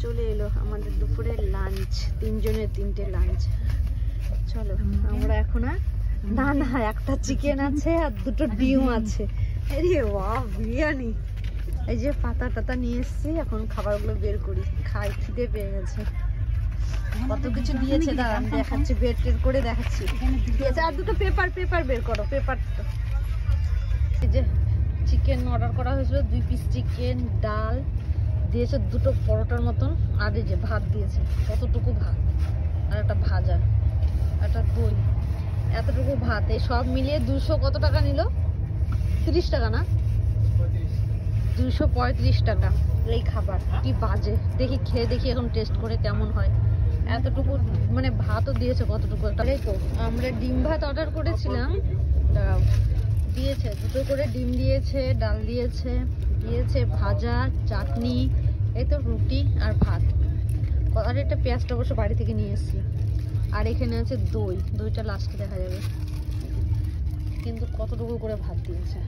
চলে এলো আমাদের দুপুরের লাঞ্চ, 3 জনের 3টে লাঞ্চ। চলো আমরা এখন না না একটা চিকেন আছে আর 2টো ডিম আছে। আরে বাহ, বিরিয়ানি। এই যে পাতা টাতা নিয়ে এসেছি, এখন খাবারগুলো বের করি, খাই, খিদে পেয়ে গেছে। কত কিছু দিয়েছে, দাঁড়ান দেখাচ্ছি, বের টের করে দেখাচ্ছি। দিয়েছে আর 2টো পেপার বের করো, পেপারটা। এই যে চিকেন অর্ডার করা হয়েছিল, 2 পিস চিকেন, ডাল দিয়েছে, 2টো পরোটার মতন, আর এই যে ভাত দিয়েছে, কতটুকু ভাত, আর একটা ভাজা, একটা দই, এতটুকু ভাত। এই সব মিলিয়ে 200 কত টাকা নিল? 30 টাকা না, 235 টাকা এই খাবার। কি বাজে, দেখি খেয়ে দেখি এখন টেস্ট করে কেমন হয়। এতটুকু মানে ভাতও দিয়েছে, কতটুকু একটা। এই তো আমরা ডিম ভাত অর্ডার করেছিলাম, দিয়েছে 2টো করে ডিম দিয়েছে, ডাল দিয়েছে, ভাজা, চাটনি, এই তো রুটি আর ভাত। আর একটা পেঁয়াজটা অবশ্য বাড়ি থেকে নিয়ে এসেছি। আর এখানে আছে দইটা লাস্টে দেখা যাবে। কিন্তু কতটুকু করে ভাত দিয়েছে।